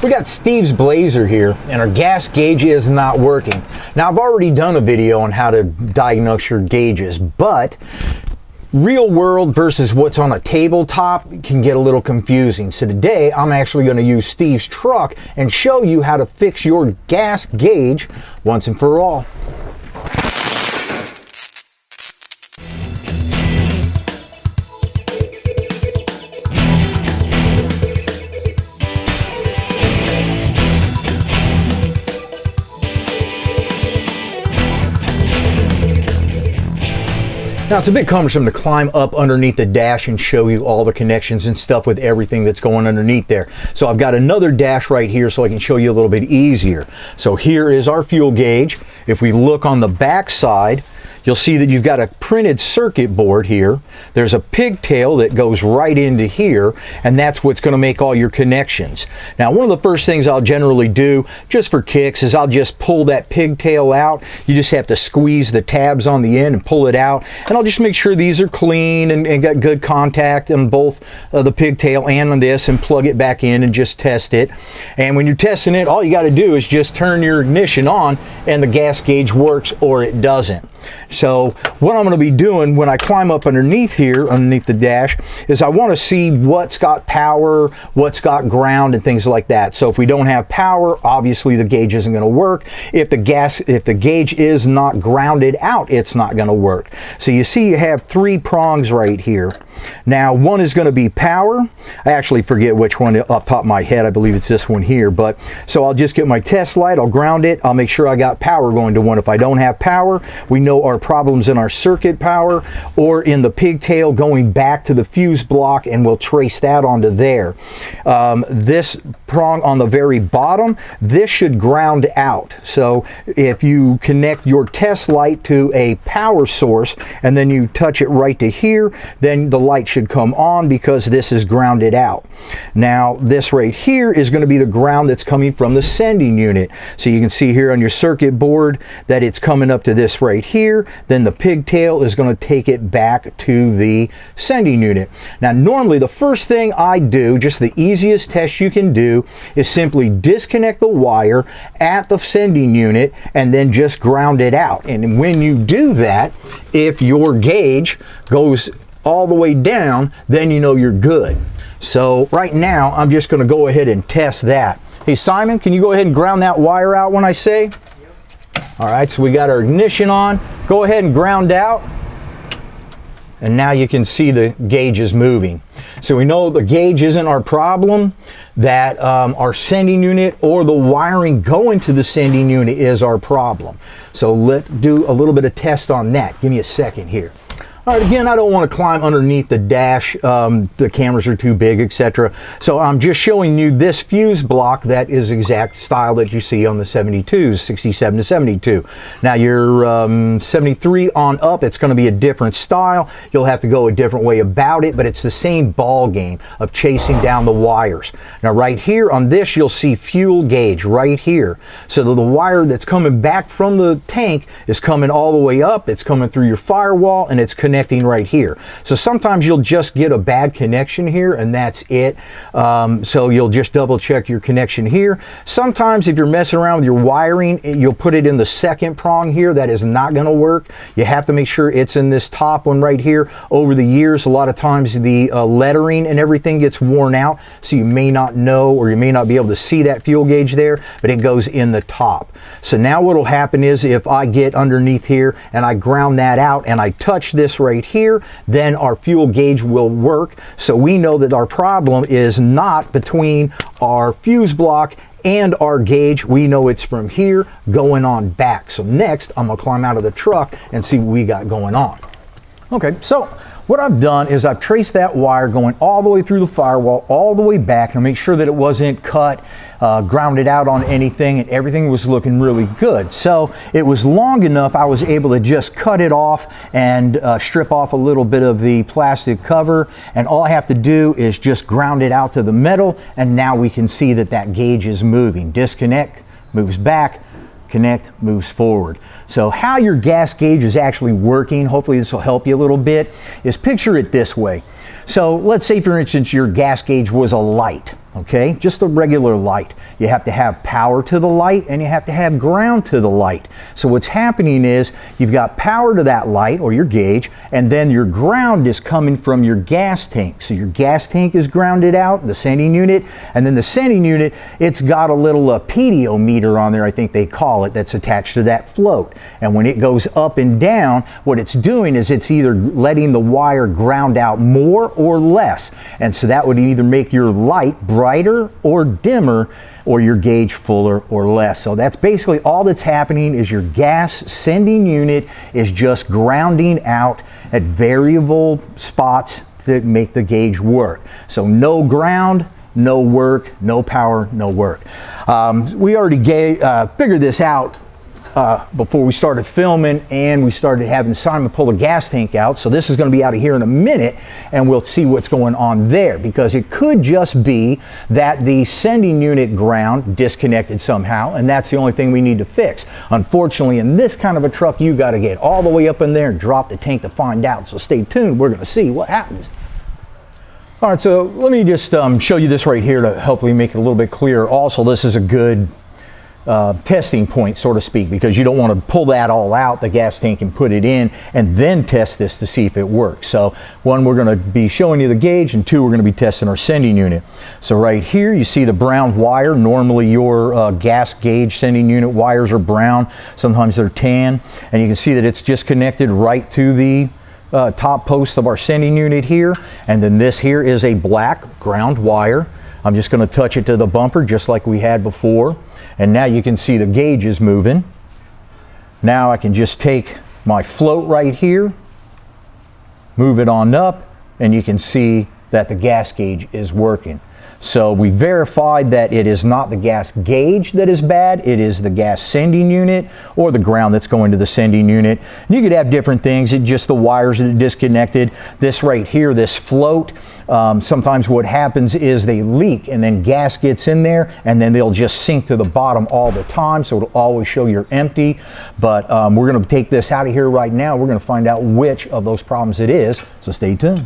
We got Steve's Blazer here, and our gas gauge is not working. Now, I've already done a video on how to diagnose your gauges, but real world versus what's on a tabletop can get a little confusing. So today, I'm actually going to use Steve's truck and show you how to fix your gas gauge once and for all. Now, it's a bit cumbersome to climb up underneath the dash and show you all the connections and stuff with everything that's going underneath there. So I've got another dash right here so I can show you a little bit easier. So here is our fuel gauge. If we look on the back side, you'll see that you've got a printed circuit board here. There's a pigtail that goes right into here, and that's what's going to make all your connections. Now, one of the first things I'll generally do, just for kicks, is I'll just pull that pigtail out. You just have to squeeze the tabs on the end and pull it out, and I'll just make sure these are clean and got good contact on both the pigtail and on this, and plug it back in and just test it. And when you're testing it, all you got to do is just turn your ignition on, and the gas gauge works or it doesn't. So what I'm going to be doing when I climb up underneath here, underneath the dash, is I want to see what's got power, what's got ground, and things like that. So if we don't have power, obviously the gauge isn't going to work. If the gauge is not grounded out, it's not going to work. So you see you have three prongs right here. Now, one is going to be power. I actually forget which one off the top of my head. I believe it's this one here. But so I'll just get my test light, I'll ground it, I'll make sure I got power going to one. If I don't have power, we know our problems in our circuit power or in the pigtail going back to the fuse block, and we'll trace that onto there. This prong on the very bottom, this should ground out. So if you connect your test light to a power source and then you touch it right to here, then the light should come on because this is grounded out. Now, this right here is going to be the ground that's coming from the sending unit. So you can see here on your circuit board that it's coming up to this right here. Then the pigtail is going to take it back to the sending unit. Now, normally the first thing I do, just the easiest test you can do, is simply disconnect the wire at the sending unit and then just ground it out. And when you do that, if your gauge goes all the way down, then you know you're good. So right now, I'm just going to go ahead and test that. Hey, Simon, can you go ahead and ground that wire out when I say? All right, so we got our ignition on. Go ahead and ground out. And now you can see the gauge is moving. So we know the gauge isn't our problem, that our sending unit or the wiring going to the sending unit is our problem. So let's do a little bit of test on that. Give me a second here. All right, again, I don't want to climb underneath the dash. The cameras are too big, etc. So I'm just showing you this fuse block that is exact style that you see on the 72s, 67 to 72. Now your 73 on up, it's going to be a different style. You'll have to go a different way about it, but it's the same ball game of chasing down the wires. Now right here on this, you'll see fuel gauge right here. So the wire that's coming back from the tank is coming all the way up. It's coming through your firewall, and it's connecting right here. So sometimes you'll just get a bad connection here, and that's it. So you'll just double check your connection here. Sometimes if you're messing around with your wiring, you'll put it in the second prong here. That is not going to work. You have to make sure it's in this top one right here. Over the years, a lot of times the lettering and everything gets worn out, so you may not know, or you may not be able to see that fuel gauge there, but it goes in the top. So now what will happen is if I get underneath here and I ground that out and I touch this right here, then our fuel gauge will work. So we know that our problem is not between our fuse block and our gauge. We know it's from here going on back. So next, I'm gonna climb out of the truck and see what we got going on. Okay, so what I've done is I've traced that wire going all the way through the firewall, all the way back, and make sure that it wasn't cut, grounded out on anything, and everything was looking really good. So it was long enough I was able to just cut it off and strip off a little bit of the plastic cover, and all I have to do is just ground it out to the metal, and now we can see that that gauge is moving. Disconnect, moves back, connect, moves forward. So how your gas gauge is actually working, hopefully this will help you a little bit, is picture it this way. So let's say, for instance, your gas gauge was a light. Okay, just a regular light. You have to have power to the light and you have to have ground to the light. So what's happening is you've got power to that light or your gauge, and then your ground is coming from your gas tank. So your gas tank is grounded out, the sending unit, and then the sending unit, it's got a little pediometer on there, I think they call it, that's attached to that float. And when it goes up and down, what it's doing is it's either letting the wire ground out more or less. And so that would either make your light brighter or dimmer, or your gauge fuller or less. So that's basically all that's happening, is your gas sending unit is just grounding out at variable spots that make the gauge work. So no ground, no work, no power, no work. We already figured this out before we started filming, and we started having Simon pull the gas tank out. So this is going to be out of here in a minute, and we'll see what's going on there, because it could just be that the sending unit ground disconnected somehow, and that's the only thing we need to fix. Unfortunately, in this kind of a truck, you got to get all the way up in there and drop the tank to find out. So stay tuned. We're going to see what happens. All right, so let me just show you this right here to hopefully make it a little bit clearer. Also, this is a good testing point, so to speak, because you don't want to pull that all out, the gas tank, and put it in and then test this to see if it works. So one, we're going to be showing you the gauge, and two, we're going to be testing our sending unit. So right here you see the brown wire. Normally your gas gauge sending unit wires are brown, sometimes they're tan, and you can see that it's just connected right to the top post of our sending unit here. And then this here is a black ground wire. I'm just going to touch it to the bumper just like we had before. And now you can see the gauge is moving. Now I can just take my float right here, move it on up, and you can see that the gas gauge is working. So we verified that it is not the gas gauge that is bad, it is the gas sending unit or the ground that's going to the sending unit. And you could have different things, it's just the wires that are disconnected. This right here, this float, sometimes what happens is they leak and then gas gets in there and then they'll just sink to the bottom all the time, so it'll always show you're empty. But we're going to take this out of here right now. We're going to find out which of those problems it is, so stay tuned.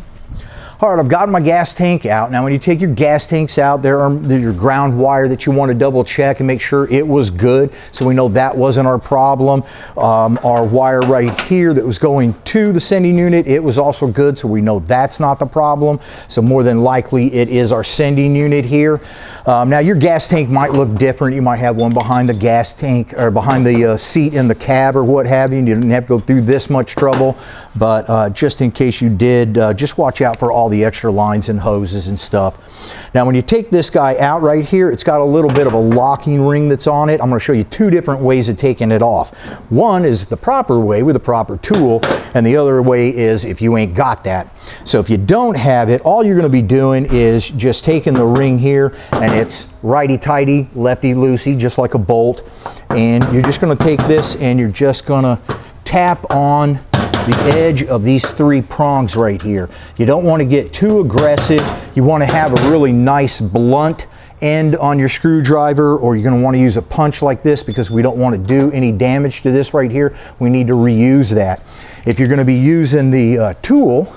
All right, I've got my gas tank out. Now when you take your gas tanks out, there's your ground wire that you want to double check and make sure it was good, so we know that wasn't our problem. Our wire right here that was going to the sending unit, it was also good, so we know that's not the problem. So more than likely it is our sending unit here. Now your gas tank might look different. You might have one behind the gas tank or behind the seat in the cab or what have you. You didn't have to go through this much trouble, but just in case you did, just watch out for all the extra lines and hoses and stuff. Now when you take this guy out right here, it's got a little bit of a locking ring that's on it. I'm going to show you two different ways of taking it off. One is the proper way with a proper tool, and the other way is if you ain't got that. So if you don't have it, all you're going to be doing is just taking the ring here, and it's righty-tighty, lefty-loosey, just like a bolt. And you're just going to take this and you're just going to tap on the edge of these three prongs right here. You don't want to get too aggressive. You want to have a really nice blunt end on your screwdriver, or you're going to want to use a punch like this because we don't want to do any damage to this right here. We need to reuse that. If you're going to be using the tool,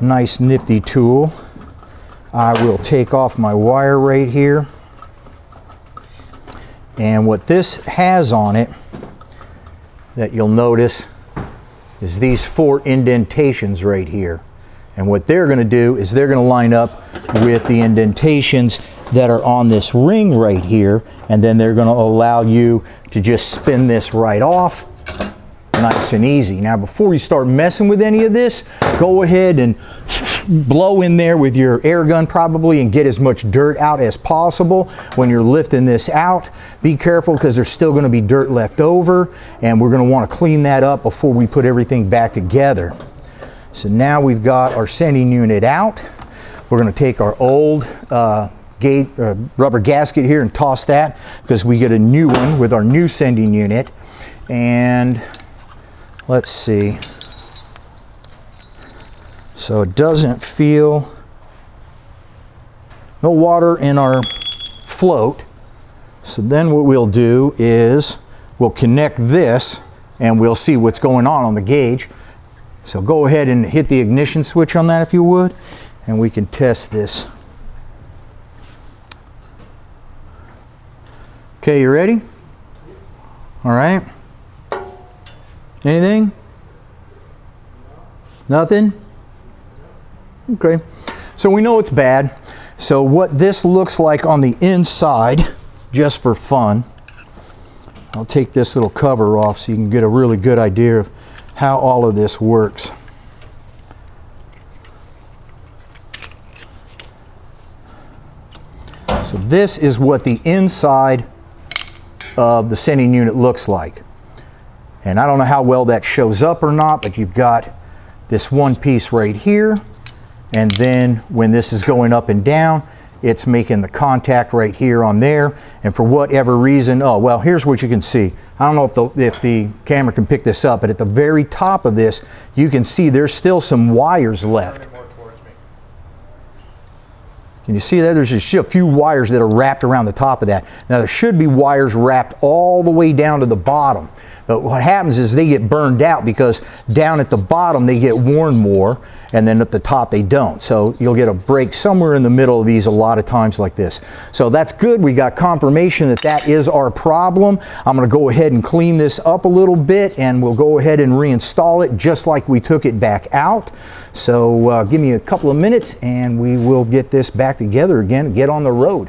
nice nifty tool, I will take off my wire right here. And what this has on it that you'll notice is these four indentations right here. And what they're going to do is they're going to line up with the indentations that are on this ring right here, and then they're going to allow you to just spin this right off nice and easy. Now before you start messing with any of this, go ahead and blow in there with your air gun probably and get as much dirt out as possible when you're lifting this out. Be careful because there's still going to be dirt left over, and we're going to want to clean that up before we put everything back together. So now we've got our sending unit out. We're going to take our old rubber gasket here and toss that because we get a new one with our new sending unit. And let's see. So it doesn't feel, no water in our float. So then what we'll do is we'll connect this and we'll see what's going on the gauge. So go ahead and hit the ignition switch on that if you would, and we can test this. Okay, you ready? All right. Anything? Nothing? Okay. So we know it's bad. So what this looks like on the inside, just for fun, I'll take this little cover off so you can get a really good idea of how all of this works. So this is what the inside of the sending unit looks like. And I don't know how well that shows up or not, but you've got this one piece right here. And then when this is going up and down, it's making the contact right here on there. And for whatever reason, oh, well, here's what you can see. I don't know if the camera can pick this up, but at the very top of this, you can see there's still some wires left. Can you see that? There's just a few wires that are wrapped around the top of that. Now there should be wires wrapped all the way down to the bottom. But what happens is they get burned out because down at the bottom they get worn more, and then at the top they don't. So you'll get a break somewhere in the middle of these a lot of times like this. So that's good. We got confirmation that that is our problem. I'm going to go ahead and clean this up a little bit, and we'll go ahead and reinstall it just like we took it back out. So give me a couple of minutes and we will get this back together again and get on the road.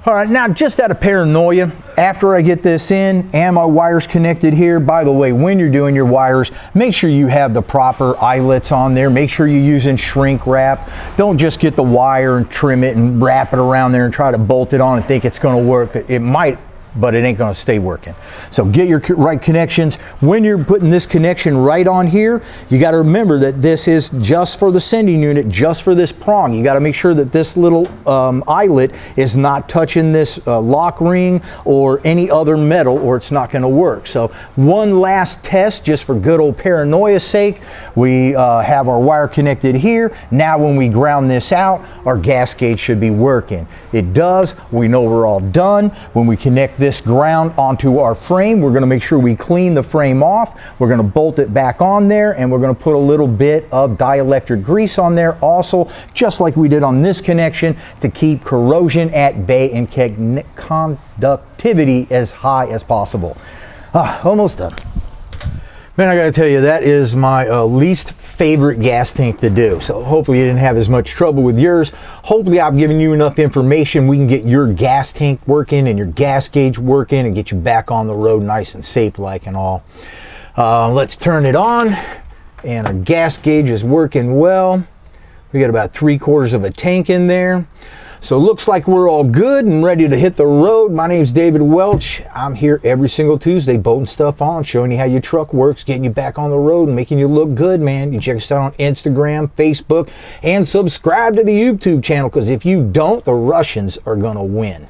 All right, now just out of paranoia, after I get this in and my wires connected here, by the way, when you're doing your wires, make sure you have the proper eyelets on there. Make sure you're using shrink wrap. Don't just get the wire and trim it and wrap it around there and try to bolt it on and think it's going to work. It might, but it ain't going to stay working. So get your right connections. When you're putting this connection right on here, you got to remember that this is just for the sending unit, just for this prong. You got to make sure that this little eyelet is not touching this lock ring or any other metal, or it's not going to work. So one last test, just for good old paranoia's sake. We have our wire connected here. Now when we ground this out, our gas gauge should be working. It does. We know we're all done. When we connect this ground onto our frame, we're going to make sure we clean the frame off. We're going to bolt it back on there, and we're going to put a little bit of dielectric grease on there also, just like we did on this connection, to keep corrosion at bay and conductivity as high as possible. Almost done. Man, I gotta tell you, that is my least favorite gas tank to do. So hopefully you didn't have as much trouble with yours. Hopefully I've given you enough information. We can get your gas tank working and your gas gauge working and get you back on the road nice and safe like and all. Let's turn it on, and our gas gauge is working well. We got about 3/4 of a tank in there. So it looks like we're all good and ready to hit the road. My name's David Welch. I'm here every single Tuesday bolting stuff on, showing you how your truck works, getting you back on the road and making you look good, man. You check us out on Instagram, Facebook, and subscribe to the YouTube channel, because if you don't, the Russians are going to win.